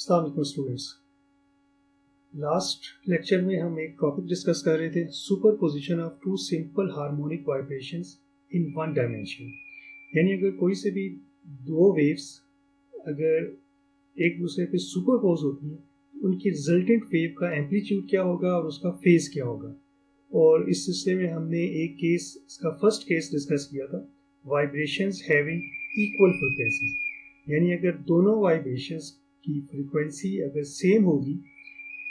अस्सलाम वालेकुम students. Last lecture में हम एक टॉपिक डिस्कस कर रहे थे, superposition of two simple harmonic vibrations in one dimension. यानी अगर कोई से भी दो वेव्स अगर एक दूसरे पे सुपरपोज होती हैं तो उनकी रिजल्टेंट वेव का एम्पलीट्यूड क्या होगा और उसका फेज क्या होगा। और इस सिलसिले में हमने एक केस, इसका फर्स्ट केस डिस्कस किया था, वाइब्रेशंस हैविंग इक्वल फ्रीक्वेंसीज। यानी अगर दोनों वाइब्रेशंस की फ्रीक्वेंसी अगर सेम होगी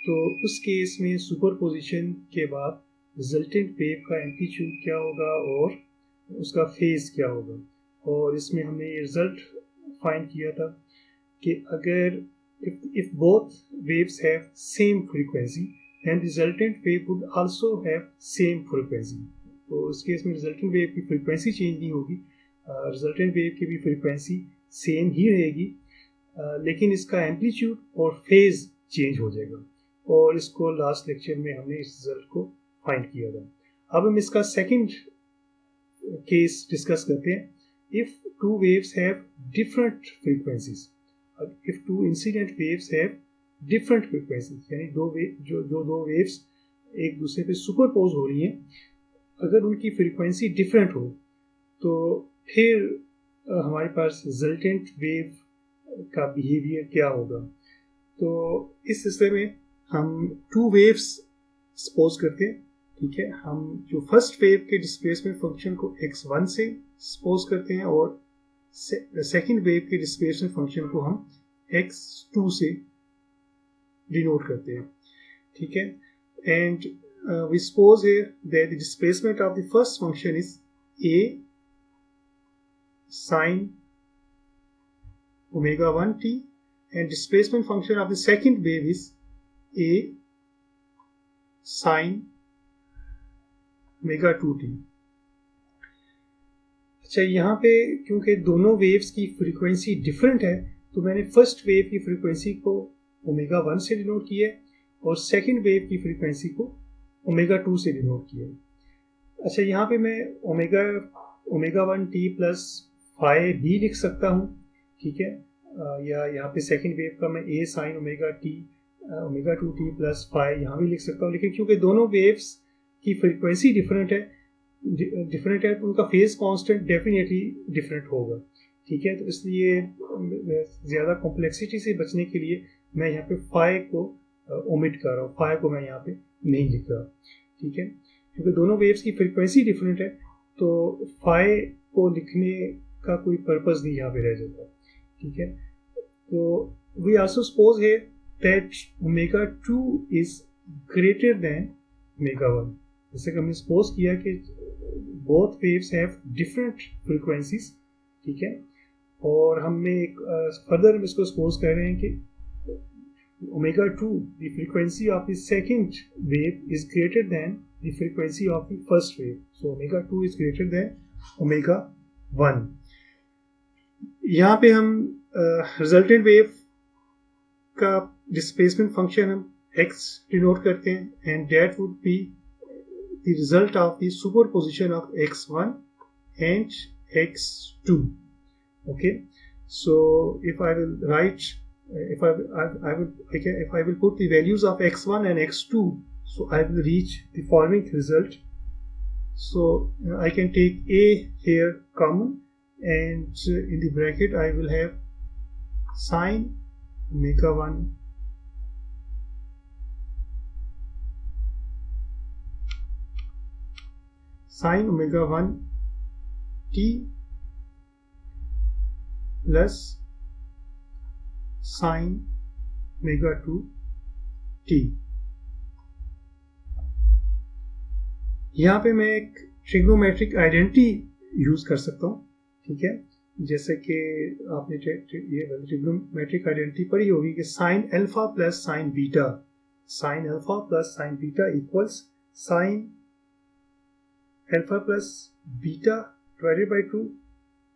तो उस केस में सुपरपोजिशन के बाद रिजल्टेंट वेव का एम्पलीट्यूड क्या होगा और उसका फेज क्या होगा। और इसमें हमने ये रिजल्ट फाइंड किया था कि अगर if both waves have same frequency then resultant wave would also have same frequency। तो इस केस में रिजल्टेंट वेव की फ्रीक्वेंसी चेंज नहीं होगी, रिजल्टेंट वेव की भी फ्रीक्वेंसी सेम ही रहेगी, लेकिन इसका एम्पलीट्यूड और फेज चेंज हो जाएगा। और इसको लास्ट लेक्चर में हमने इस रिजल्ट को फाइंड किया था। अब हम इसका सेकंड केस डिस्कस करते हैं। If two waves have different frequencies, if two incident waves have different frequencies, यानी दो वेव्स एक दूसरे पे सुपरपोज हो रही हैं, अगर उनकी फ्रीक्वेंसी डिफरेंट हो तो फिर हमारे पास रिजल्टेंट वेव का बिहेवियर क्या होगा। तो इस सिलसिले में हम टू वेव्स सपोज करते हैं, ठीक है। हम जो फर्स्ट वेव के डिस्प्लेसमेंट फंक्शन को x1 से सपोज करते हैं और सेकेंड वेव के डिस्प्लेसमेंट फंक्शन को हम x2 से डिनोट करते हैं, ठीक है। And we suppose here that the displacement of the first function is a sin omega 1t and displacement function of the second wave is a sin omega 2t। अच्छा, यहाँ पे क्योंकि दोनों वेव्स की फ्रीक्वेंसी डिफरेंट है तो मैंने first wave की फ्रीक्वेंसी को ओमेगा 1 से डिनोट किया है और सेकंड वेव की फ्रीक्वेंसी को ओमेगा 2 से डिनोट किया है। अच्छा, यहाँ पे मैं ओमेगा 1 टी प्लस फाई भी लिख सकता हूँ, ठीक है। या यहाँ पे सेकंड वेव का मैं A sine omega 2 T plus phi यहाँ भी लिख सकता हूँ। लेकिन क्योंकि दोनों वेव्स की फ्रीक्वेंसी डिफरेंट है तो उनका फेज कांस्टेंट डेफिनेटली डिफरेंट होगा, ठीक है। तो इसलिए ज़्यादा कॉम्प्लेक्सिटी से बचने के लिए मैं यहाँ पे फाई को ओमिट कर रहा हूँ, फाई को मैं यहाँ पे नहीं लिख रहा, ठीक है। क्योंकि दोनों वेव्स की फ्रीक्वेंसी डिफरेंट है तो फाई को लिखने का कोई पर्पस नहीं यहाँ पे रह जाता, ठीक है। तो वी आल्सो सपोज है that omega 2 is greater than omega 1। जैसे कि हमने सपोज किया कि both waves have different frequencies, ठीक है। और हमने एक फर्दर हम इसको सपोज कर रहे हैं कि omega 2 the frequency of the second wave is greater than the frequency of the first wave, so omega 2 is greater than omega 1। यहाँ पे हम रिजल्टेंट वेव का डिस्प्लेसमेंट फंक्शन हम x डिनोट करते हैं and that would be the result of the superposition of x1 and x2, okay। So if I will write if I will put the values of x1 and x2, so I will reach the following result। So I can take a here common and in the bracket I will have sin omega 1 sin omega 1 t plus sin omega 2 t। यहाँ पे मैं एक trigonometric identity use कर सकता हूँ, ठीक है। जैसे कि आपने ये ट्रिग्नोमेट्रिक आइडेंटिटी पढ़ी होगी कि sine alpha plus sine beta equals sine alpha plus beta divided by 2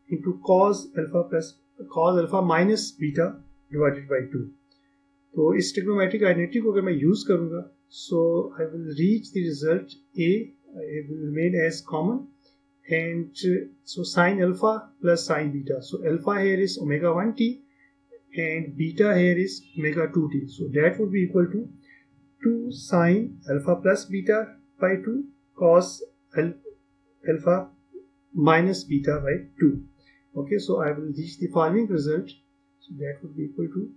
into cos alpha minus beta divided by 2। तो इस ट्रिग्नोमेट्रिक आइडेंटिटी को अगर मैं यूज करूंगा so I will reach the result a will remain as common and so sin alpha plus sin beta, so alpha here is omega 1 t and beta here is omega 2t. So that would be equal to 2 sine alpha plus beta by 2 cos alpha minus beta by 2. Okay, so I will reach the following result. So that would be equal to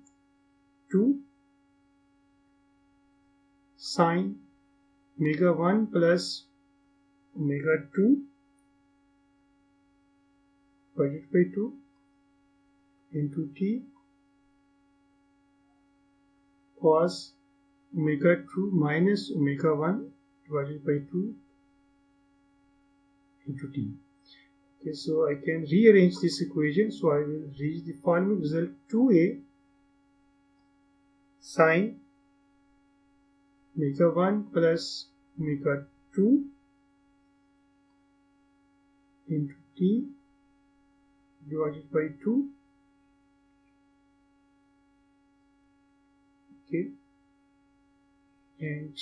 2 sine omega 1 plus omega 2 divided by 2 into t cos omega 2 minus omega 1 divided by 2 into t. Okay, so I can rearrange this equation. So I will reach the following result: 2a sine omega 1 plus omega 2 into t divided by 2. Okay, and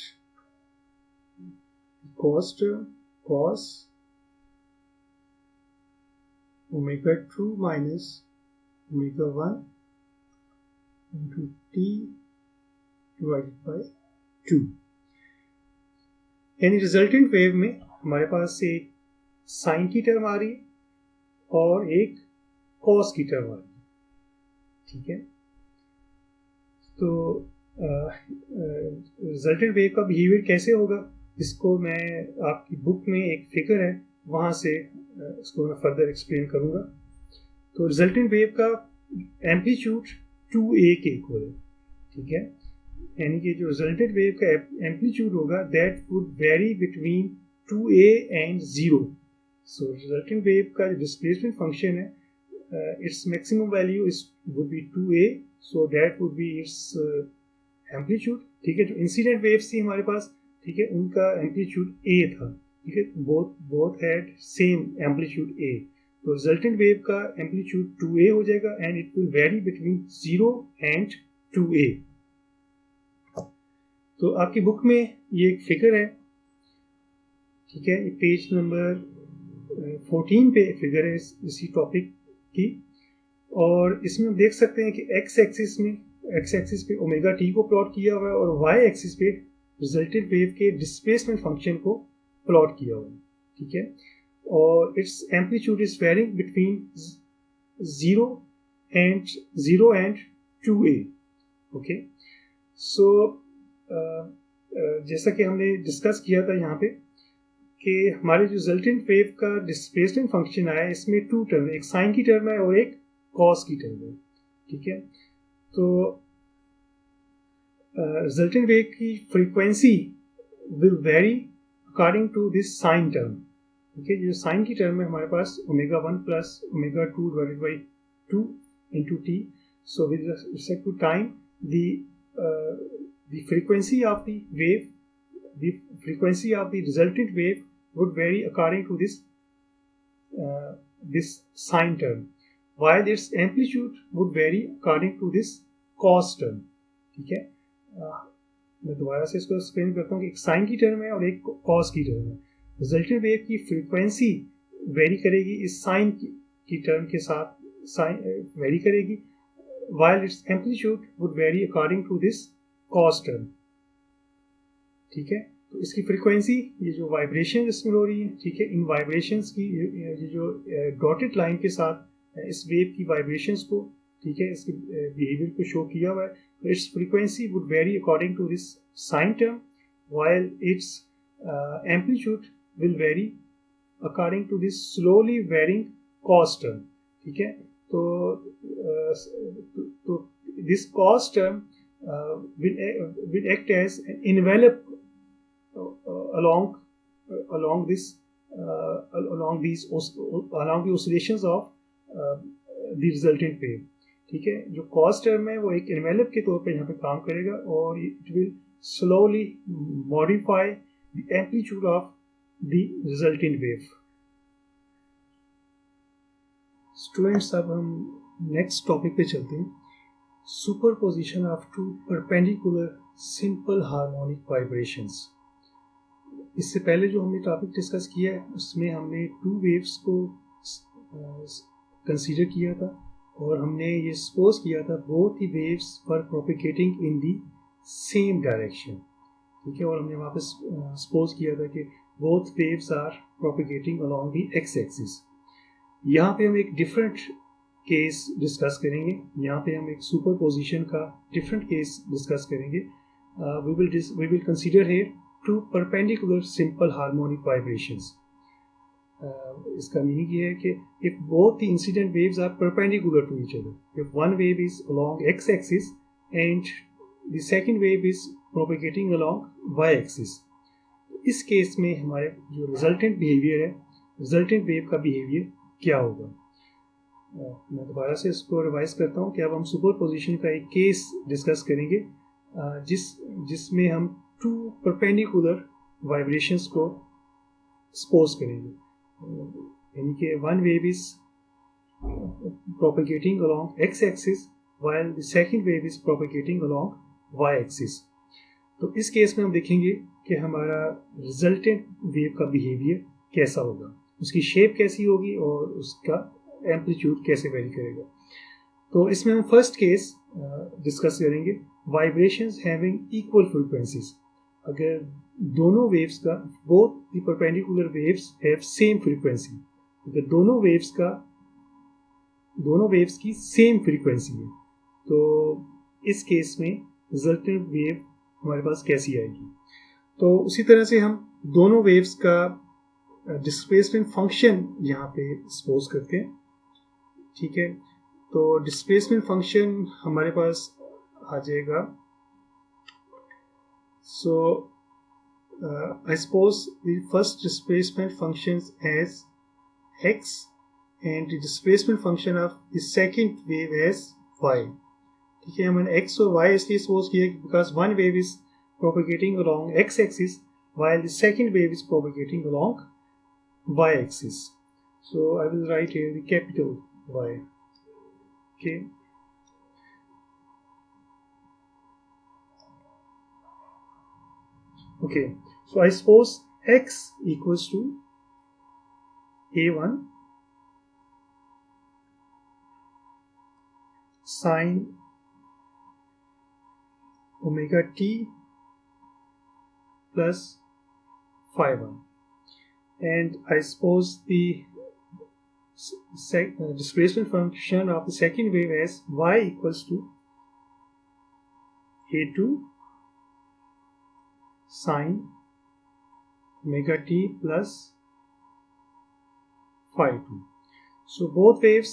the cos term, cos omega 2 minus omega 1 into t divided by 2. यानी resultant wave में हमारे पास एक sign की term आ रही है और एक cos की टर्म आ रही है. ठीक है, तो रिजल्टेंट वेव का बिहेवियर कैसे होगा, इसको मैं आपकी बुक में एक फिगर है वहाँ से इसको मैं फर्दर एक्सप्लेन करूँगा. तो रिजल्टेंट वेव का एम्पलीट्यूड 2a के इक्वल है. ठीक है, यानी कि जो रिजल्टेंट वेव का एम्पलीट्यूड होगा that would very between 2a and 0. So resultant wave का जो डिस्प्लेसमेंट फंक्शन है its maximum value would be 2a, so that would be its amplitude. ठीक है, जो इंसिडेंट वेव्स थी हमारे पास, ठीक है, उनका एम्पलीट्यूड a था. ठीक है, both had same amplitude a. तो रिजल्टेंट वेव का एम्पलीट्यूड 2a हो जाएगा and it will very between 0 and 2a. तो आपकी बुक में ये एक फिगर है. ठीक है, पेज नंबर 14 पे फिगर है इसी टॉपिक की, और इसमें हम देख सकते हैं कि एक्स एक्सिस पे ओमेगा टी को प्लॉट किया हुआ है और वाई एक्सिस पे रिजल्टेंट वेव के डिस्प्लेसमेंट फंक्शन को प्लॉट किया हुआ है. ठीक है, और it's amplitude is varying between 0 and 2a. Okay, so जैसा कि हमने डिस्कस किया था यहाँ पे कि हमारे जो रिजल्टेंट वेव का डिस्प्लेसमेंट फंक्शन आया, इसमें 2 टर्म है, एक साइन की टर्म है और एक कॉस की टर्म है. ठीक है, तो रिजल्टेंट वेव की frequency will vary according to this sine term. ठीक है, जो साइन की टर्म है हमारे पास omega 1 plus omega 2 divided by 2 into T. So with respect to time the frequency of the wave, the frequency of the resultant wave would vary according to this sine term, while its amplitude would vary according to this cos term. ठीक है, मैं दोबारा से इसको explain करता हूँ कि एक साइन की टर्म है और एक कॉस की टर्म है. रिजल्टेंट वेव की फ्रीक्वेंसी वेरी करेगी इस साइन की टर्म के साथ, साइन वेरी करेगी, while its amplitude would vary according to this cos term. ठीक है, तो इसकी फ्रीक्वेंसी, ये जो वाइब्रेशन इसमें हो रही है, ठीक है, इन वाइब्रेशंस की ये जो डॉटेड लाइन के साथ इस वेव की वाइब्रेशंस को, ठीक है, इसके बिहेवियर को शो किया हुआ है. तो its frequency would vary according to this sine term, while its amplitude will vary according to this slowly varying cos term. ठीक है, तो this cos term will act as an envelope along the oscillations of the resultant wave. ठीक है, जो cos term है वो एक envelope के तौर पे यहाँ पे काम करेगा और it will slowly modify the amplitude of the resultant wave. Students, अब हम next topic पे चलते हैं. Superposition of two perpendicular simple harmonic vibrations. इससे पहले जो हमने टॉपिक डिस्कस किया है उसमें हमने 2 वेव्स को कंसीडर किया था. और हमने ये सपोज किया था both the waves were propagating in the same direction, ठीक है, और हमने वहाँ पे सपोज किया था कि both waves are propagating along the X axis. यहाँ पे हम एक डिफरेंट केस डिस्कस करेंगे, यहाँ पे हम एक सुपरपोजिशन का डिफरेंट केस डिस्कस करेंगे। We will consider here two perpendicular simple harmonic vibrations. इसका मीनिंग ये है कि if both the incident waves are perpendicular to each other, if one wave is along x-axis and the second wave is propagating along y-axis, इस case में हमारे जो resultant behaviour है, resultant wave का बिहेवियर क्या होगा। मैं दोबारा से इसको रिवाइज करता हूँ कि अब हम सुपरपोजिशन का एक केस डिस्कस करेंगे जिसमें हम टू परपेंडिकुलर वाइब्रेशंस को सपोज करेंगे, यानी कि one wave is propagating along x-axis while the second wave is propagating along y-axis। तो इस केस में हम देखेंगे कि हमारा रिजल्टेंट वेव का बिहेवियर कैसा होगा, उसकी शेप कैसी होगी और उसका एम्पलीट्यूड कैसे वेरी करेगा। तो इसमें हम फर्स्ट केस डिस्कस करेंगे वाइब्रेशंस हैविंग इक्वल फ्रीक्वेंसीज। अगर दोनों वेव्स का both the perpendicular waves have same frequency, अगर दोनों वेव्स की सेम फ्रीक्वेंसी है तो इस केस में रिजल्टेंट वेव हमारे पास कैसी आएगी। तो उसी तरह से हम दोनों वेव्स का डिस्प्लेसमेंट फंक्शन यहाँ पे सपोज करते हैं, ठीक है। तो डिस्प्लेसमेंट फंक्शन हमारे पास आ जाएगा, सो I suppose the first displacement functions as x and the displacement function of the second wave as y, ठीक है। हमने x और y इसलिए सपोज किया because one wave is propagating along x axis while the second wave is propagating along y axis, so I will write here the capital Y, okay। Okay, so I suppose x equals to a1 sine omega t plus phi 1, and I suppose the displacement function of the second wave as y equals to a2 sine omega t plus phi 2. So both waves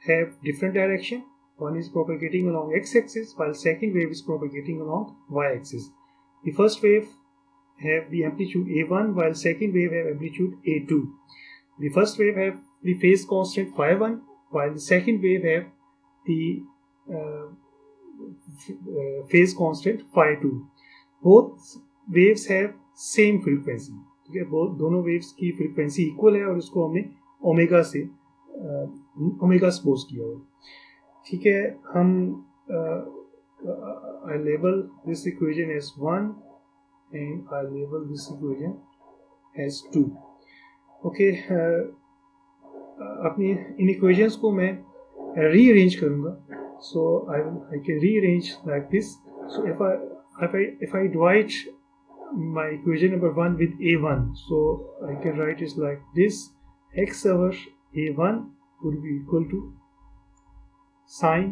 have different direction. One is propagating along x-axis while second wave is propagating along y-axis. The first wave have the amplitude a1 while second wave have amplitude a2. The first wave have the phase constant phi 1 while the second wave have the phase constant phi 2. Both waves have same frequency, ठीक है। दोनों waves की frequency equal है और उसको हमने omega से omega suppose किया हुआ, ठीक है। हम I label this equation as 1 and I label this equation as 2, okay। अपनी इन equations को मैं rearrange करूँगा, so I can rearrange like this। So if I divide my equation number 1 with a1, so I can write it like this: x over a1 would be equal to sine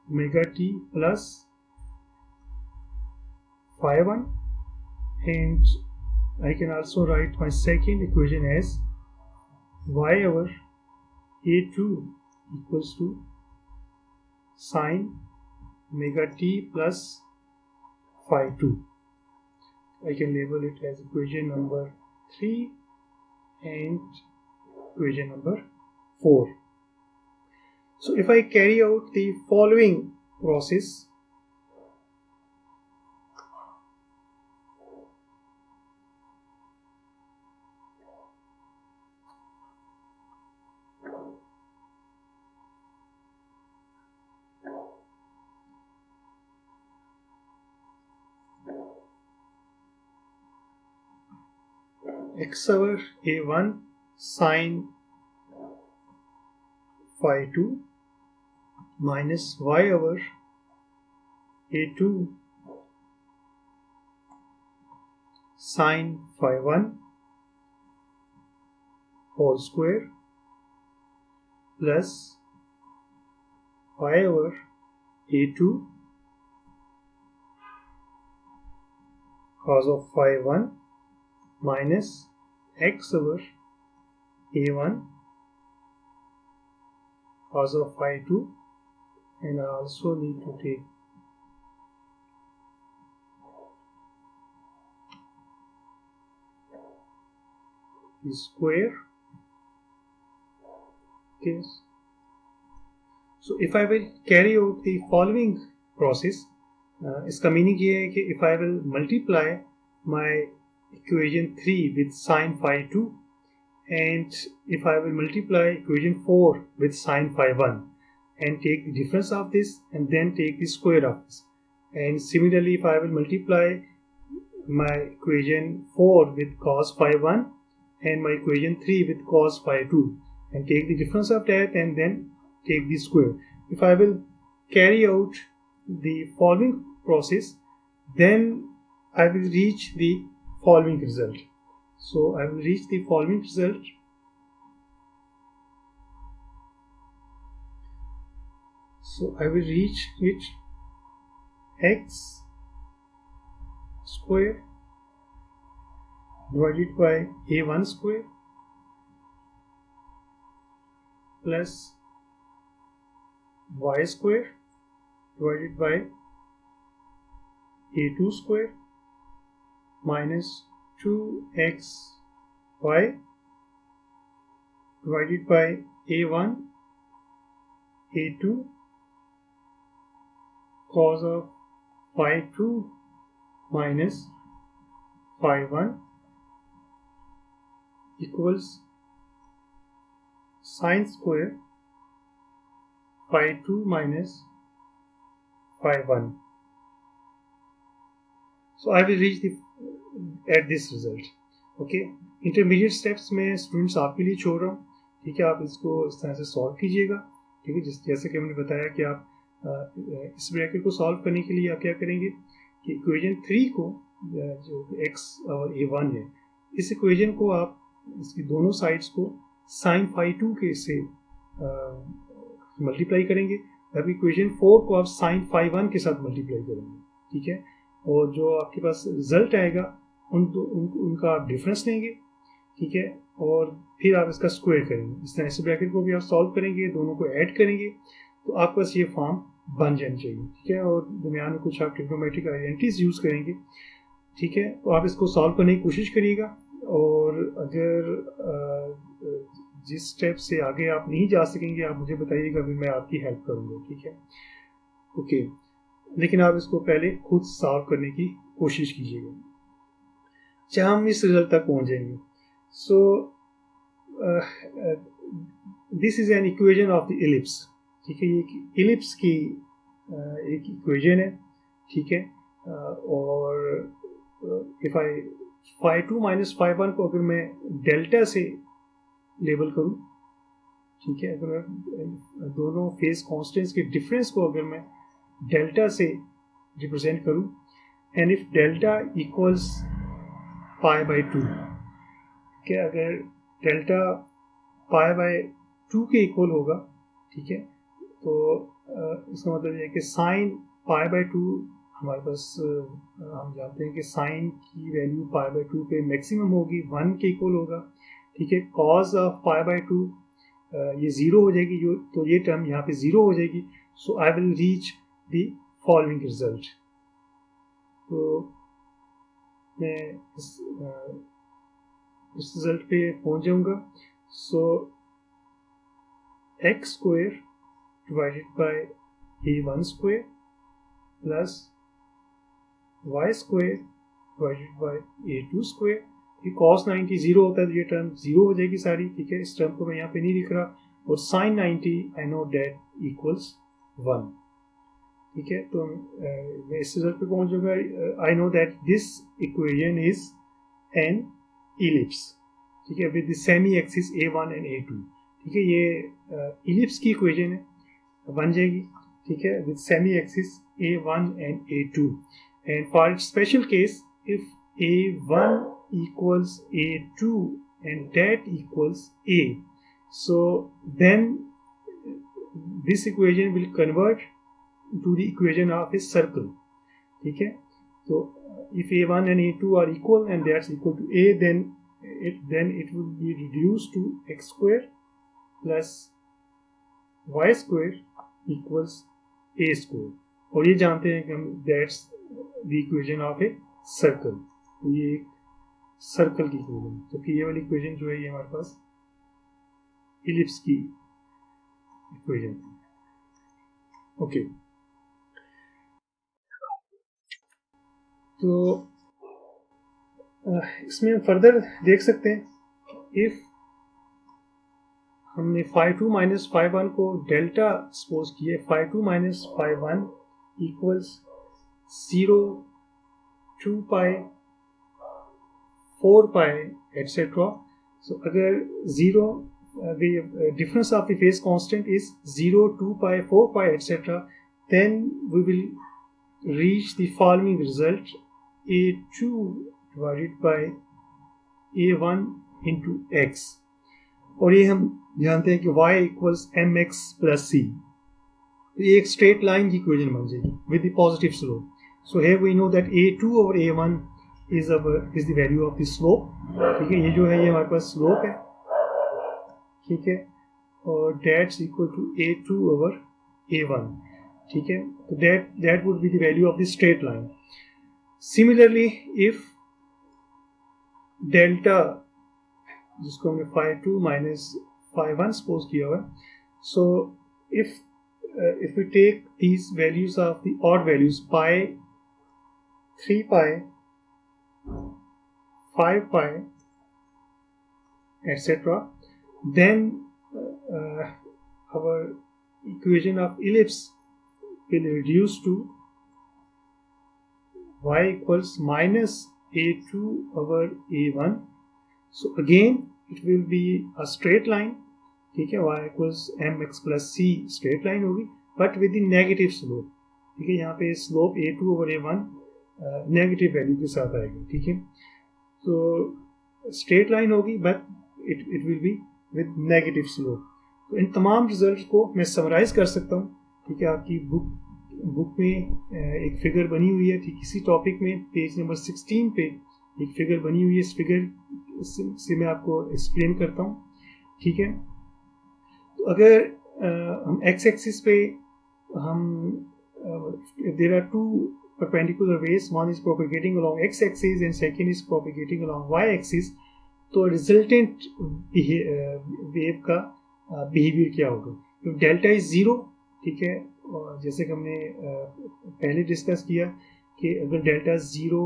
omega t plus phi 1, and I can also write my second equation as y over a2 equals to sine omega t plus phi 2. I can label it as equation number 3 and equation number 4. So if I carry out the following process, x over a1 sine phi 2 minus y over a2 sine phi 1 whole square plus y over a2 cos of phi 1 minus x over a1 cos of phi 2, and I also need to take the square. Okay, so if I will carry out the following process, इसका meaning ये है कि if I will multiply my equation 3 with sin phi 2, and if I will multiply equation 4 with sin phi 1 and take the difference of this and then take the square of this, and similarly if I will multiply my equation 4 with cos phi 1 and my equation 3 with cos phi 2 and take the difference of that and then take the square, if I will carry out the following process, then I will reach the following result. So I will reach the following result. So I will reach it x square divided by a1 square plus y square divided by a2 square minus 2xy divided by a1 a2 cos of phi 2 minus phi 1 equals sine square phi 2 minus phi 1. So I will reach at this result. Okay, intermediate steps में students आपके लिए छोड़ रहा हूँ. ठीक है, आप इसको इस तरह से सॉल्व कीजिएगा. ठीक है, जैसे कि हमने बताया कि आप इस ब्रैकेट को सॉल्व करने के लिए आप क्या करेंगे कि इक्वेशन 3 को जो x और a1 है, इस इक्वेशन को आप इसकी दोनों साइड्स को साइन फाई 2 के से मल्टीप्लाई करेंगे, तब इक्वेशन 4 को आप साइन फाई 1 के साथ मल्टीप्लाई करेंगे. ठीक है, और जो आपके पास रिजल्ट आएगा उनका आप डिफरेंस लेंगे. ठीक है, और फिर आप इसका स्क्वायर करेंगे. इस तरह से ब्रैकेट को भी आप सॉल्व करेंगे, दोनों को ऐड करेंगे, तो आपके पास ये फॉर्म बन जानी चाहिए. ठीक है, और दरमियान में कुछ आप ट्रिग्नोमेट्रिक आइडेंटिटीज यूज़ करेंगे. ठीक है, तो आप इसको सॉल्व करने की कोशिश करिएगा, और अगर जिस स्टेप से आगे आप नहीं जा सकेंगे आप मुझे बताइएगा, फिर मैं आपकी हेल्प करूँगा. ठीक है, ओके, लेकिन आप इसको पहले खुद सॉल्व करने की कोशिश कीजिएगा. अच्छा, हम इस रिजल्ट तक पहुँच जाएंगे. So this is an equation of the ellipse. ठीक है, ये इलिप्स की एक इक्वेशन है. ठीक है, और if I phi 2 minus phi 1 को अगर मैं डेल्टा से लेबल करूं, ठीक है, अगर मैं दोनों फेज कांस्टेंट्स के डिफरेंस को अगर मैं डेल्टा से रिप्रेजेंट करूं, and if delta equals pi by 2, ठीक है, अगर डेल्टा पाई बाई 2 के इक्वल होगा, ठीक है, तो इसका मतलब ये है कि साइन पाई बाई 2 हमारे पास हम जानते हैं कि साइन की वैल्यू पाई बाई 2 पे मैक्सिमम होगी, 1 के इक्वल होगा. ठीक है, कॉस ऑफ पाई बाई 2 ये 0 हो जाएगी, तो ये टर्म यहाँ पे 0 हो जाएगी. So I will reach the following result. तो मैं इस रिजल्ट पे पहुँच जाऊँगा. So X square divided by a1 square plus y square divided by a2 square. ये cos 90 0 होता है तो ये टर्म 0 हो जाएगी सारी. ठीक है, इस टर्म को मैं यहाँ पे नहीं लिख रहा. और sin 90 I know that equals 1. ठीक है, तो मैं इस रिजल्ट पे पहुँचूंगा. I know that this equation is an ellipse. ठीक है, with the semi axis a1 and a2. ठीक है, ये इलिप्स की इक्वेशन है. बन जाएगी, ठीक है, with semi axis A1 and A2. And for special case, if A1 equals A2 and that equals A, so then this equation will convert to the equation of a circle. ठीक है, तो if A1 and A2 are equal and that's equal to A, then it will be reduced to x square plus y square equals A square. और ये जानते हैं कि हम that's the equation of a circle. तो ये एक circle की इक्वेशन है, क्योंकि ये वाली इक्वेशन जो है ये हमारे पास इलिप्स की इक्वेशन है. ओके, तो इसमें हम फर्दर देख सकते हैं, इफ हमने φ2 माइनस φ1 को डेल्टा सपोज किए, φ2 माइनस φ1 इक्वल्स 0, 2 पाई, 4 पाई एटसेट्रा. सो अगर 0 the difference of the phase constant is 0, 2 pi, 4 pi etc., then we will reach the following result: A2 divided by A1 into x. और ये हम जानते हैं कि y equals mx plus c. तो ये एक स्ट्रेट लाइन की इक्वेशन बन जाएगी with the positive slope. So here we know that A2 over A1 is the value of the slope. ठीक है, ये जो है ये हमारे पास स्लोप है, ठीक है, और that's equal to A2 over A1. ठीक है, तो that would be the value of the straight line. Similarly, if delta, जिसको हमने φ2 minus φ1 suppose किया हुआ है, so if we take these values of the odd values, pi, 3 pi, 5 pi etc., then our equation of ellipse will reduce to y equals minus A2 over A1. So again it will be a straight line, ठीक है, y equals mx plus c straight line होगी, but with the negative slope. ठीक है, यहाँ पे slope A2 over A1 negative value के साथ आएगा. ठीक है, तो स्ट्रेट लाइन होगी but it will be with negative slope. तो इन तमाम रिजल्ट को मैं समराइज कर सकता हूँ. ठीक है, आपकी बुक में एक फिगर बनी हुई है, ठीक, इसी टॉपिक में पेज नंबर 16 पे एक फिगर बनी हुई है. इस फिगर से मैं आपको एक्सप्लेन करता हूँ. ठीक है, तो अगर हम एक्स एक्सिस पे हम there are two perpendicular ways, one is propagating along x axis and second is propagating along y axis, तो रिजल्टेंट वेव का बिहेवियर क्या होगा. तो डेल्टा इज 0, ठीक है, और जैसे कि हमने पहले डिस्कस किया कि अगर डेल्टा 0,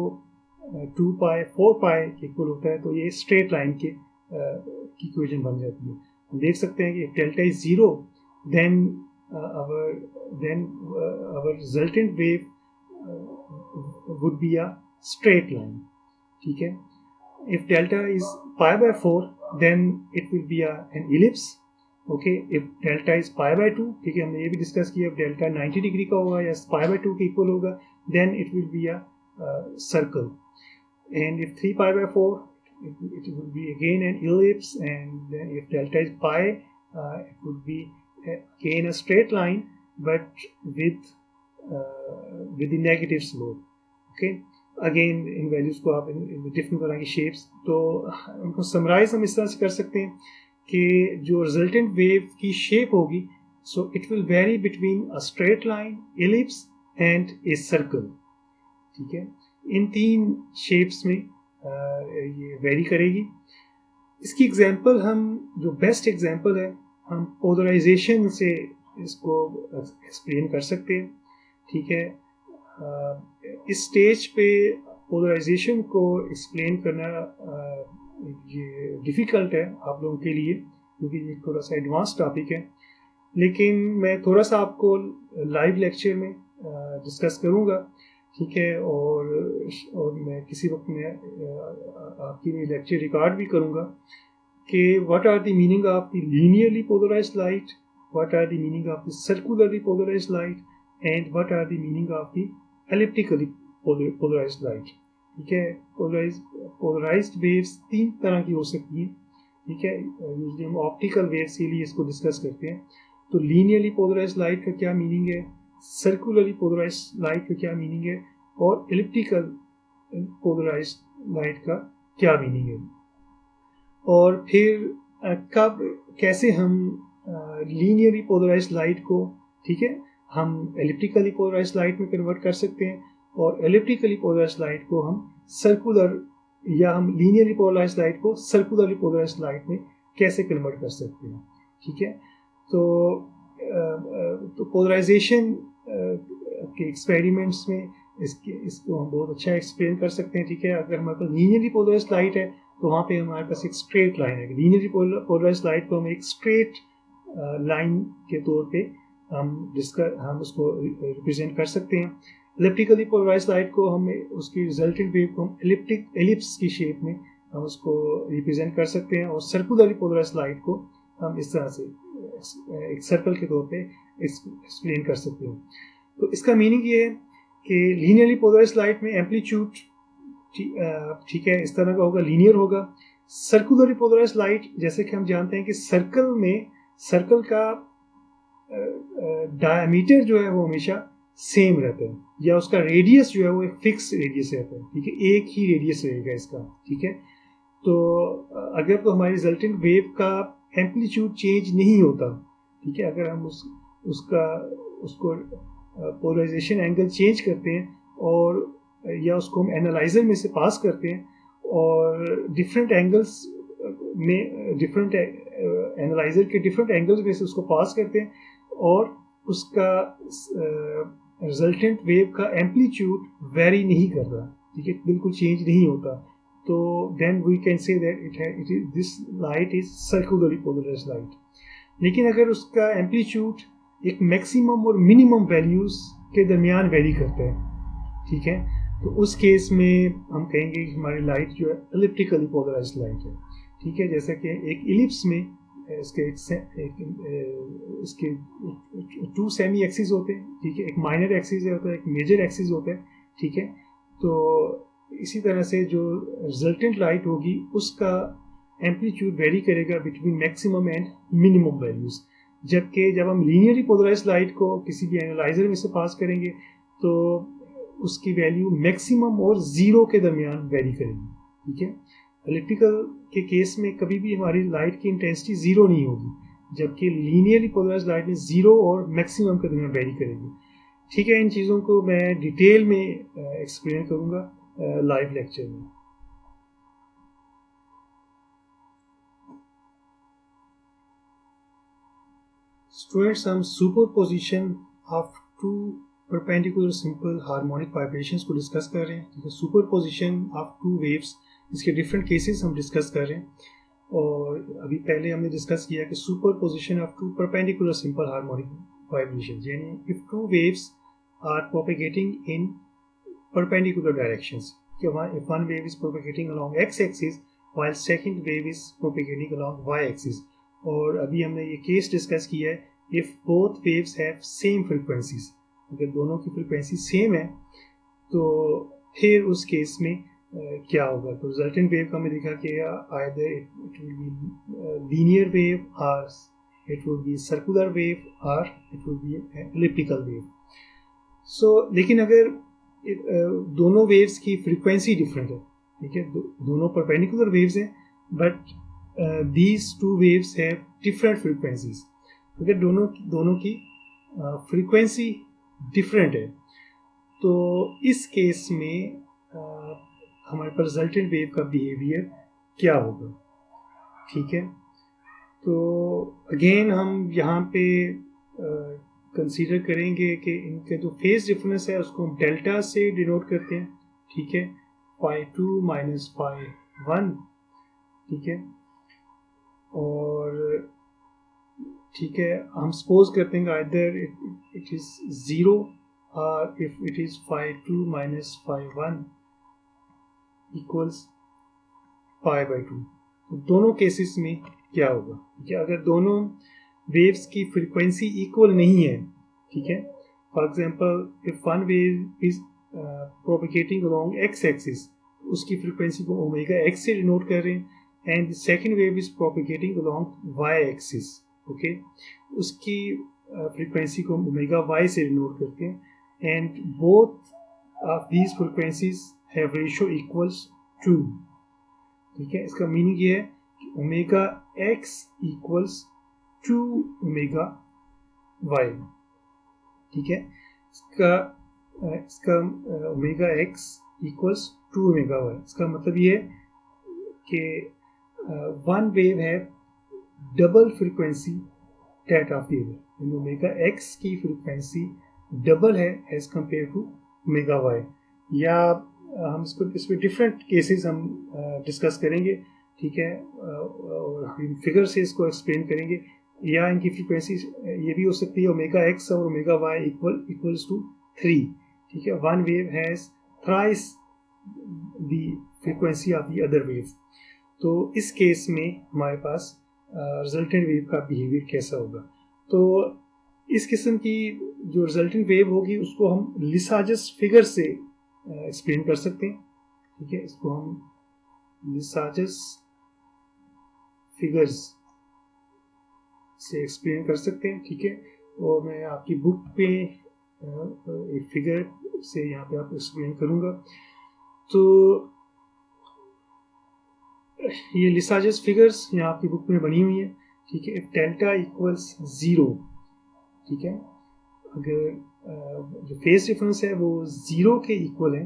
2 पाई, 4 पाई के इक्वल होता है तो ये स्ट्रेट लाइन की इक्वेशन बन जाती है. हम देख सकते हैं कि delta is 0, then our resultant wave would be a straight line. ठीक है, if delta is pi by 4 then it will be an ellipse. Okay, if delta is pi by 2, ठीक है, हमने ये भी डिस्कस किया, डेल्टा 90 डिग्री का होगा या pi by 2 के इक्वल होगा, then it will be a circle. And if 3 pi by 4, it will be again an ellipse. And then if delta is pi, it would be again a straight line but with the negative slope. Okay, again in values को आप in different तरह की shapes, तो उनको summarise हम इस तरह से कर सकते हैं कि जो रिजल्टेंट वेव की शेप होगी, so it will very between a straight line, ellipse and a circle. ठीक है, इन 3 शेप्स में ये वेरी करेगी. इसकी एग्जांपल हम, जो बेस्ट एग्जांपल है, हम पोलराइजेशन से इसको एक्सप्लेन कर सकते हैं. ठीक है, इस स्टेज पे पोलराइजेशन को एक्सप्लेन करना ये डिफ़िकल्ट है आप लोगों के लिए, क्योंकि ये थोड़ा सा एडवांस टॉपिक है. लेकिन मैं थोड़ा सा आपको लाइव लेक्चर में डिस्कस करूँगा. ठीक है, और मैं किसी वक्त में आपकी मैं लेक्चर रिकॉर्ड भी करूँगा कि what are the meaning of the linearly polarised light what are the meaning of the circularly polarized light and what are the meaning of the elliptically polarized light. ठीक है, पोलराइज्ड वेव्स 3 तरह की हो सकती हैं. ठीक है, यूजली हम ऑप्टिकल वेव्स के लिए इसको डिस्कस करते हैं. तो लीनियरली पोलराइज्ड लाइट का क्या मीनिंग है, सर्कुलरली पोलराइज्ड लाइट का क्या मीनिंग है और एलिप्टिकल पोलराइज्ड लाइट का क्या मीनिंग है, और फिर कब कैसे हम लीनियरली पोलराइज्ड लाइट को, ठीक है, हम एलिप्टिकली पोलराइज्ड लाइट में कन्वर्ट कर सकते हैं और एलिप्टिकली पोलराइज्ड लाइट को हम सर्कुलर या हम लीनियरली पोलराइज्ड लाइट को सर्कुलरली पोलराइज्ड लाइट में कैसे कन्वर्ट कर सकते हैं. ठीक है, तो पोलराइजेशन के एक्सपेरिमेंट्स में इसको हम बहुत अच्छा एक्सप्लेन कर सकते हैं. ठीक है, अगर हमारे पास लीनियरली पोलराइज्ड लाइट है तो वहाँ पे हमारे पास एक स्ट्रेट लाइन है. लीनियरली पोलराइज्ड लाइट को हम एक स्ट्रेट लाइन के तौर पे हम उसको रिप्रेजेंट कर सकते हैं. एलिप्टिकली पोलराइज्ड लाइट को हम उसकी रिजल्टेंट वेव को हम एलिप्स की शेप में हम उसको रिप्रेजेंट कर सकते हैं और सर्कुलरली पोलराइज्ड लाइट को हम इस तरह से एक सर्कल के तौर पे एक्सप्लेन कर सकते हैं. तो इसका मीनिंग ये है कि लीनियरली पोलराइज्ड लाइट में एम्पलीट्यूड, ठीक है, इस तरह का होगा, लीनियर होगा. सर्कुलरली पोलराइज्ड लाइट, जैसे कि हम जानते हैं कि सर्कल का डायमीटर जो है वो हमेशा सेम रहता है, या उसका रेडियस जो है वो एक फिक्स रेडियस रहता है. ठीक है, एक ही रेडियस रहेगा इसका. ठीक है, तो अगर तो हमारी रिजल्टेंट वेव का एम्पलीट्यूड चेंज नहीं होता, ठीक है, अगर हम उसको पोलराइजेशन एंगल चेंज करते हैं और या उसको हम एनालाइजर में से पास करते हैं और डिफरेंट एंगल्स में डिफरेंट एनालाइजर के डिफरेंट एंगल्स में से उसको पास करते हैं और उसका रिजल्टेंट वेव का एम्पलीट्यूड वेरी नहीं करता. ठीक है, बिल्कुल चेंज नहीं होता, तो then we can say that this light is circularly polarised light. लेकिन अगर उसका एम्पलीट्यूड एक मैक्सिमम और मिनिमम वैल्यूज के दरमियान वेरी करता है, ठीक है, तो उस केस में हम कहेंगे कि हमारी लाइट जो है एलिप्टिकली पोलराइज्ड लाइट है. ठीक है, जैसा कि एक इलिप्स में इसके 2 सेमी एक्सिस होते हैं. ठीक है, एक माइनर एक्सिस होता है, एक मेजर एक्सिस होता है. ठीक है, तो इसी तरह से जो रिजल्टेंट लाइट होगी उसका एम्पलीट्यूड वेरी करेगा between maximum and minimum values. जबकि जब हम लीनियरली पोलराइज्ड लाइट को किसी भी एनालाइजर में से पास करेंगे तो उसकी वैल्यू मैक्सिमम और जीरो के दरमियान वेरी करेगी. ठीक है, एलिप्टिकल के केस में कभी भी हमारी लाइट की इंटेंसिटी जीरो नहीं होगी, जबकि लीनियरली पोलराइज्ड लाइट में जीरो और मैक्सिमम के दरमियान वेरी करेगी. ठीक है, इन चीज़ों को मैं डिटेल में एक्सप्लेन करूँगा लाइव लेक्चर में. स्टूडेंट्स, हम superposition of 2 perpendicular simple harmonic vibrations को डिस्कस कर रहे हैं. ठीक है, सुपरपोजिशन ऑफ 2 वेव्स, इसके डिफरेंट केसेस हम डिस्कस कर रहे हैं. और अभी पहले हमने डिस्कस किया कि superposition of 2 perpendicular simple harmonic vibrations, यानी if 2 waves are propagating in perpendicular directions. If one wave is propagating along x-axis while second wave is propagating along y-axis. और अभी हमने ये केस डिस्कस किया है if both waves have same frequencies. अगर दोनों की फ्रीक्वेंसी सेम है तो फिर उस केस में क्या होगा. तो रिजल्टेंट वेव का हमें देखा कि either it will be linear wave or it will be circular wave or it will be elliptical wave. So लेकिन अगर दोनों वेव्स की फ्रीक्वेंसी डिफरेंट है, ठीक है, दोनों परपेंडिकुलर वेव्स हैं but these 2 waves have different frequencies. अगर दोनों की फ्रीक्वेंसी डिफरेंट है तो इस केस में हमारे पास रिजल्टेंट वेव का बिहेवियर क्या होगा. ठीक है, तो अगेन हम यहाँ पे कंसीडर करेंगे कि इनके जो फेज डिफरेंस है उसको हम डेल्टा से डिनोट करते हैं. ठीक है, phi2 minus phi1. ठीक है, और ठीक है, हम सपोज करते हैं आइदर इट इज 0 और if it is phi2 minus phi1 equals pi by 2. तो दोनों केसेस में क्या होगा. ठीक है, अगर दोनों वेव्स की फ्रीक्वेंसी इक्वल नहीं है, ठीक है। For example if one wave is propagating along x axis, उसकी फ्रीक्वेंसी को ओमेगा एक्स से डिनोट कर रहे हैं, and the second wave is propagating along y axis, okay, उसकी फ्रीक्वेंसी को ओमेगा वाई से डिनोट करते हैं, and both of these frequencies have ratio equals 2, ठीक है। इसका मीनिंग ये है कि omega x equals 2 omega y, ठीक है। इसका omega x equals 2 omega y, इसका मतलब ये है कि वन वेव है double frequency that of the other, omega x की फ्रीक्वेंसी डबल है as compare to omega y. या हम इसमें डिफरेंट केसेस हम डिस्कस करेंगे, ठीक है, और हम फिगर से इसको एक्सप्लेन करेंगे। या इनकी फ्रीक्वेंसी ये भी हो सकती है ओमेगा एक्स और ओमेगा वाई इक्वल्स टू 3, ठीक है। One wave has thrice the frequency of the other wave. तो इस केस में हमारे पास रिजल्टेंट वेव का बिहेवियर कैसा होगा। तो इस किस्म की जो रिजल्टेंट वेव होगी उसको हम लिसाजस फिगर से एक्सप्लेन कर सकते हैं, ठीक है। इसको हम लिसाजस फिगर्स से एक्सप्लेन कर सकते हैं, ठीक है। और मैं आपकी बुक पे एक फिगर से यहाँ पे आपको एक्सप्लेन करूँगा। तो ये लिसाजस फिगर्स यहाँ आपकी बुक में बनी हुई है, ठीक है। इफ डेल्टा इक्वल्स 0, ठीक है, अगर जो फेज डिफरेंस है वो 0 के इक्वल है,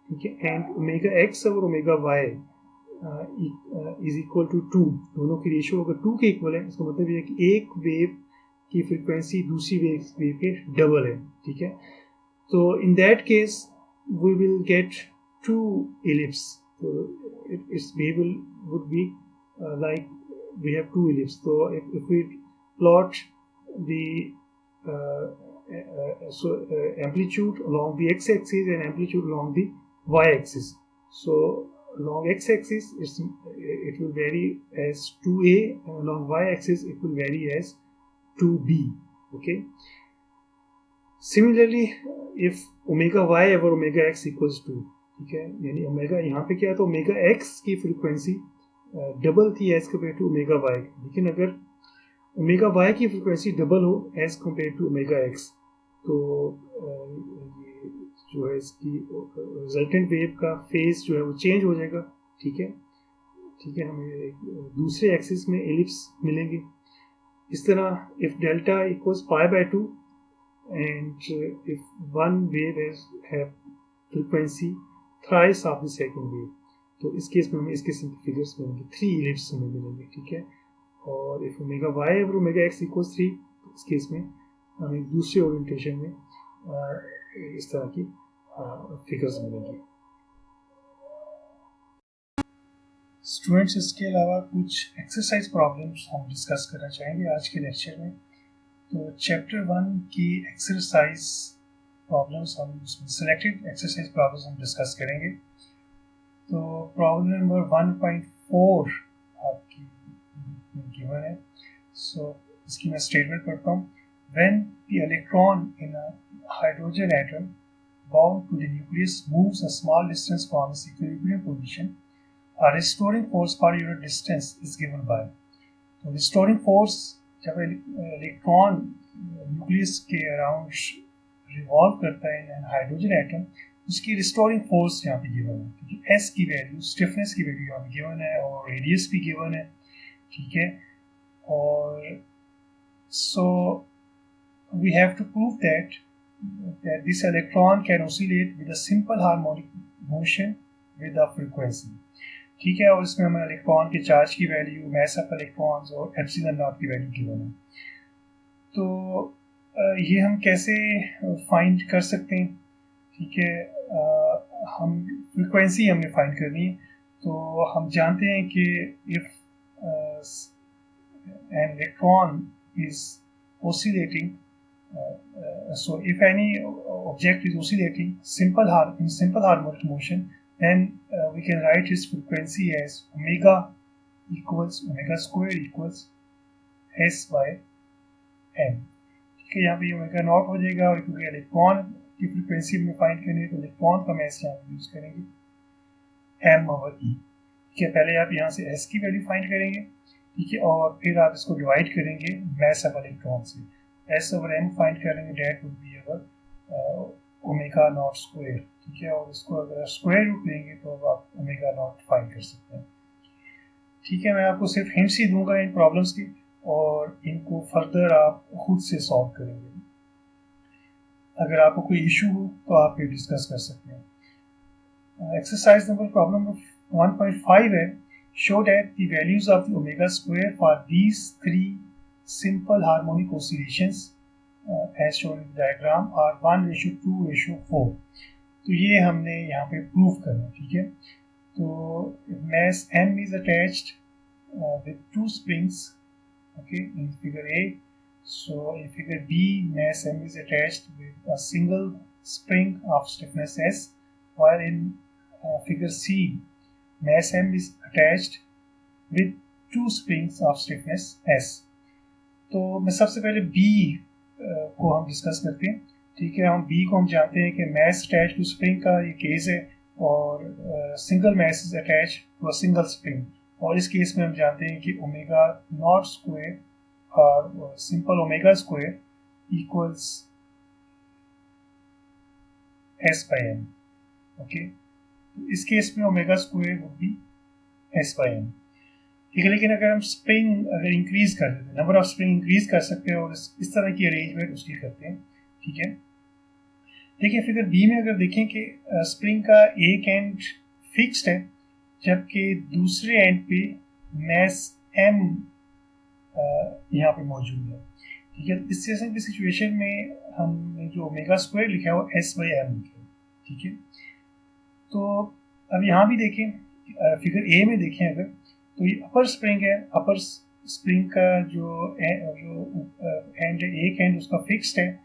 ठीक है, एंड ओमेगा एक्स और omega y is equal to 2, दोनों की रेशियो अगर 2 के इक्वल है, इसका मतलब ये है कि एक वेव की फ्रीक्वेंसी दूसरी वेव के डबल है, ठीक है। तो in that case we will get 2 ellipse, तो its behavior would be like we have 2 ellipses. So if we plot the amplitude along the x-axis and amplitude along the y-axis, so along x-axis it will vary as 2a, and along y-axis it will vary as 2b, okay. Similarly, if omega y over omega x equals 2, ठीक है, यानी omega यहाँ पे क्या है, तो omega x की frequency double थी as compare to omega y, लेकिन अगर ओमेगा वाई की फ्रीक्वेंसी डबल हो as compare to omega x, तो ये जो है इसकी रिजल्टेंट वेव का फेज जो है वो चेंज हो जाएगा, ठीक है, ठीक है। हमें दूसरे एक्सिस में एलिप्स मिलेंगे। इस तरह if delta equals pi by 2 and if one wave have frequency thrice of the second wave, तो इस केस में हमें इस किस्म की फिगर्स मिलेंगे, 3 इलिप्स हमें मिलेंगे, ठीक है। और इफ ओमेगा वाई और ओमेगा एक्स इक्वल्स 3, तो इस केस में हमें दूसरे ओरिएंटेशन में इस तरह की फिगर्स मिलेंगी। स्टूडेंट्स, इसके अलावा कुछ एक्सरसाइज प्रॉब्लम्स हम डिस्कस करना चाहेंगे आज के लेक्चर में। तो चैप्टर 1 की एक्सरसाइज प्रॉब्लम्स हम सिलेक्टेड एक्सरसाइज प्रॉब्लम्स हम डिस्कस करेंगे। तो प्रॉब्लम नंबर 1.4 आपकी गिवन है। सो इसकी मैं स्टेटमेंट पढ़ता हूँ। When the electron in a hydrogen atom bound to the nucleus moves a small distance from its equilibrium position, a restoring force per unit distance is given by. तो restoring force, जब electron nucleus के around revolve करता है in hydrogen atom, उसकी restoring force यहाँ पे given है, क्योंकि एस की वैल्यू, स्टिफनेस की वैल्यू यहाँ पे गिवन है और रेडियस भी गिवन है, ठीक है। और so we have to prove that this electron can oscillate with a simple harmonic motion with a frequency, ठीक है। और इसमें हमें इलेक्ट्रॉन के चार्ज की वैल्यू, मास ऑफ इलेक्ट्रॉन्स और एप्सिलॉन नॉट की वैल्यू गिवन है। तो ये हम कैसे फाइंड कर सकते हैं, ठीक है। हम फ्रीक्वेंसी हमने फाइंड करनी है। तो हम जानते हैं कि if an electron is oscillating, so if any object is oscillating in simple harmonic motion, then we can write its frequency as omega square equals s by m. ठीक है, यहाँ पे ओमेगा नॉट हो जाएगा, और क्योंकि इलेक्ट्रॉन की frequency में फाइंड करनी है तो इलेक्ट्रॉन का मास यहाँ पे यूज करेंगे m/e। ठीक है, पहले आप यहाँ से s की वैल्यू फाइंड करेंगे, ठीक है, और फिर आप इसको डिवाइड करेंगे मास ऑफ इलेक्ट्रॉन से, s/m फाइंड करेंगे, that would be our omega naught square. ठीक है, और इसको अगर स्क्वायर रूट लेंगे तो आप ओमेगा नॉट फाइंड कर सकते हैं। ठीक है, मैं आपको सिर्फ हिंट्स ही दूंगा इन प्रॉब्लम्स की, और इनको फर्दर आप खुद से सॉल्व करेंगे। अगर आपको कोई इशू हो तो आप फिर डिस्कस कर सकते हैं। एक्सरसाइज नंबर प्रॉब्लम 1.5 है, show that the values of the omega square for these 3 simple harmonic oscillations as shown in diagram are 1:2:4। तो ये हमने यहाँ पे प्रूव करना है। ठीक है, तो mass m is attached with 2 springs, okay, in figure A. So in figure B, mass m is attached with a single spring of stiffness S, while in figure C, mass m is attached with 2 springs of stiffness S. तो मैं सबसे पहले B को हम discuss करते हैं। ठीक है, हम B को हम जानते हैं कि mass attached to spring का ये केस है, और single mass is attach to a single spring, और इस केस में हम जानते हैं कि ओमेगा नॉट स्क्वायर और simple omega square equals s/m। Okay, तो इस केस में omega square would be s/m। ठीक है, लेकिन अगर हम स्प्रिंग अगर इंक्रीज कर देते हैं, नंबर ऑफ स्प्रिंग इंक्रीज कर सकते हैं और इस तरह की अरेंजमेंट उसकी करते हैं। ठीक है, देखिए फिगर बी में अगर देखें कि स्प्रिंग का एक एंड फिक्स्ड है, जबकि दूसरे एंड पे मास m यहाँ पे मौजूद है। ठीक है, इस जैसे की सिचुएशन में हमने जो ओमेगा स्क्वायर लिखा है वो s/m लिखा है। ठीक है, तो अब यहाँ भी देखें, फिगर ए में देखें अगर, तो ये अपर स्प्रिंग है, अपर स्प्रिंग का जो एंड एक एंड उसका फिक्स्ड है,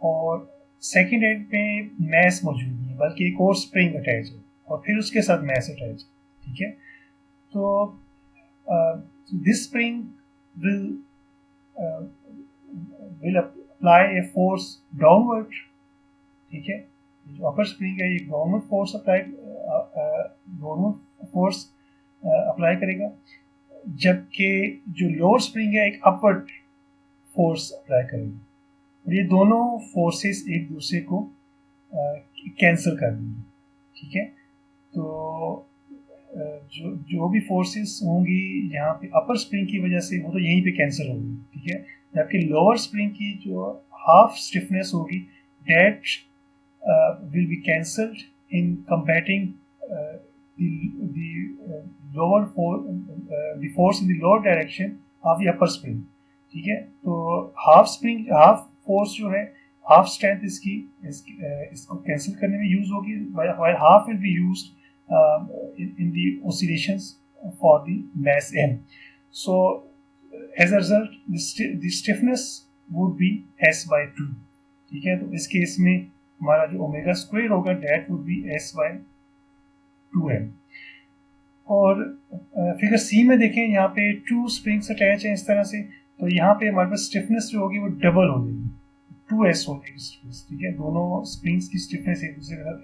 और सेकेंड एंड पे मास मौजूद नहीं है, बल्कि एक और स्प्रिंग अटैच है और फिर उसके साथ मास अटैच है। ठीक है, तो this spring will apply a force downward. ठीक है, जो अपर स्प्रिंग है ये डाउनवर्ड फोर्स अप्लाई करेगा, जबकि जो लोअर स्प्रिंग है एक अपवर्ड फोर्स अप्लाई करेगा, और ये दोनों फोर्सेस एक दूसरे को कैंसिल कर देंगे। ठीक है, तो जो भी फोर्सेस होंगी यहाँ पे अपर स्प्रिंग की वजह से वो तो यहीं पे कैंसिल होगी। ठीक है, जबकि लोअर स्प्रिंग की जो हाफ स्टिफनेस होगी that will be cancelled in combating the force in the lower direction of the upper spring। ठीक है, तो हाफ फोर्स जो है, हाफ स्ट्रेंथ इसको कैंसिल करने में यूज होगी, while half will be used in the oscillations for the mass m। So as a result the stiffness would be s/2। ठीक है, तो इस केस में हमारा जो ओमेगा स्क्वायर होगा that would be s/2m। और फिगर सी में देखें, यहाँ पे 2 स्प्रिंग्स अटैच हैं इस तरह से, तो यहाँ पे हमारे पास स्टिफनेस जो होगी वो डबल हो जाएगी, 2s हो जाएगी स्टिफनेस। ठीक है, दोनों स्प्रिंग्स की स्टिफनेस एक दूसरे के साथ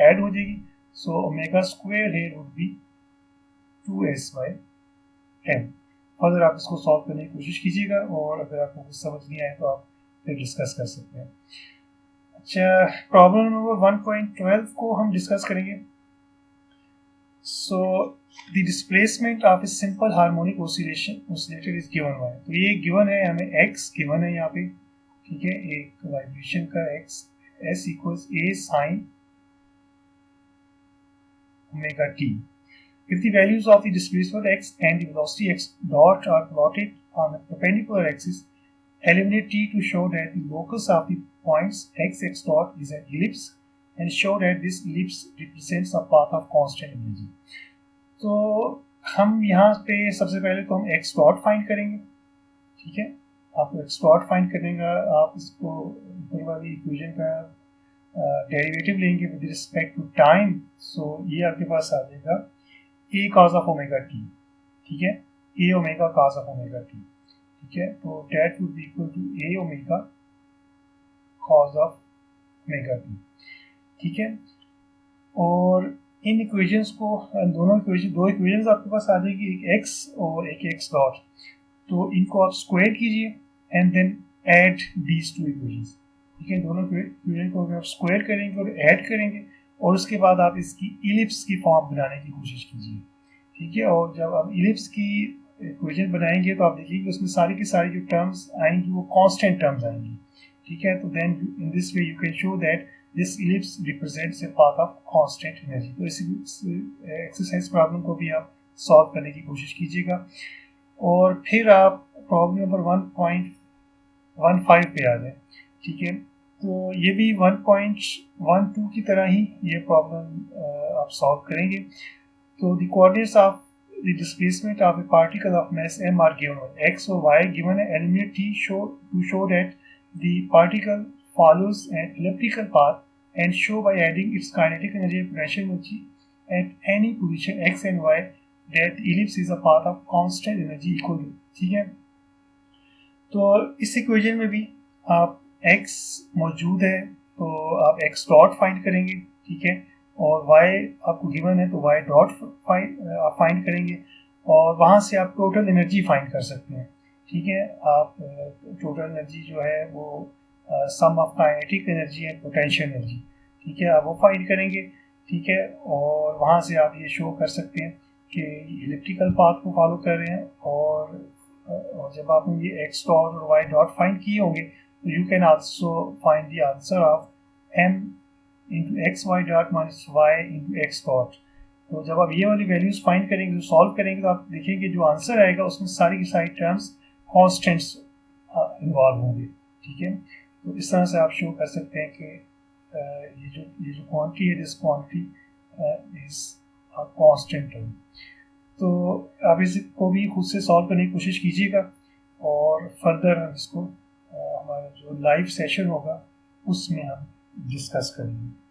ऐड हो जाएगी। So omega square here would be 2s/m। Further आप इसको सॉल्व करने की कोशिश कीजिएगा, और अगर आपको कुछ समझ नहीं आए तो आप फिर डिस्कस कर सकते हैं। अच्छा, प्रॉब्लम नंबर 1.12 को हम डिस्कस करेंगे। So the displacement of a simple harmonic oscillator is given by, तो ये given है हमें x given है यहाँ पे। ठीक है, एक वाइब्रेशन का x s equals a sin omega t। If the values of the displacement x and the velocity x dot are plotted on a perpendicular axis, eliminate t to show that the locus of the points x dot is an ellipse and show that this ellipse represents a path of constant energy। तो हम यहाँ पे सबसे पहले तो हम x dot find करेंगे। ठीक है, आपको x डॉट फाइंड करने का, आप इसको ऊपर वाली इक्वेशन का डेरिवेटिव लेंगे विद रिस्पेक्ट टू टाइम। सो ये आपके पास आ जाएगा a cos of omega t। ठीक है, a ओमेगा cos of omega t। ठीक है, तो that would be equal to a omega cos of omega t, ठीक है। और इन इक्वेशंस को, दो इक्वेशंस आपके पास आ जाएगी, एक एक्स और एक एक्स डॉट, तो इनको आप स्क्वायर कीजिए and then add these two equations, ठीक है। दोनों इक्वेशन को आप स्क्वायर करेंगे और ऐड करेंगे और उसके बाद आप इसकी इलिप्स की फॉर्म बनाने की कोशिश कीजिए, ठीक है। और जब आप इलिप्स की इक्वेशन बनाएंगे तो आप देखिए उसमें सारी की सारी जो टर्म्स आएंगी वो कांस्टेंट टर्म्स आएंगी, ठीक है। तो then in this way you can show that this ellipse represents a path of constant energy. तो इस एक्सरसाइज प्रॉब्लम को भी आप सॉल्व करने की कोशिश कीजिएगा। और फिर आप प्रॉब्लम नंबर 1.15 पे आ जाए, ठीक है। तो ये भी 1.12 की तरह ही ये प्रॉब्लम आप सॉल्व करेंगे। तो the coordinates of the displacement of a particle of mass m are given, x और y गिवन है, eliminate t to show that the particle follows an elliptical path and show by adding its kinetic energy and potential energy at any position x and y that the ellipse is a path of constant energy equal to, ठीक है। तो इस equation में भी आप x मौजूद है तो आप x डॉट फाइंड करेंगे, ठीक है। और y आपको गिवन है तो y डॉट फाइंड करेंगे और वहाँ से आप टोटल एनर्जी फाइंड कर सकते हैं, ठीक है। आप टोटल एनर्जी जो है वो sum of kinetic energy and potential energy, ठीक है, आप वो फाइंड करेंगे, ठीक है। और वहाँ से आप ये शो कर सकते हैं कि इलेक्ट्रिकल पाथ को फॉलो कर रहे हैं। और जब आपने ये x डॉट और y डॉट फाइंड किए होंगे तो you can also find the answer of m into x y dot minus y into x dot. तो जब आप ये वाली वैल्यूज फाइंड करेंगे, सॉल्व करेंगे, तो आप देखेंगे जो आंसर आएगा उसमें सारी की सारी टर्म्स कॉन्स्टेंट्स इन्वॉल्व होंगे, ठीक है। तो इस तरह से आप शो कर सकते हैं कि ये जो क्वांटिटी है, this quantity is a constant term. तो आप इसको भी खुद से सॉल्व करने की कोशिश कीजिएगा और फर्दर हम इसको हमारा जो लाइव सेशन होगा उसमें हम डिस्कस करेंगे।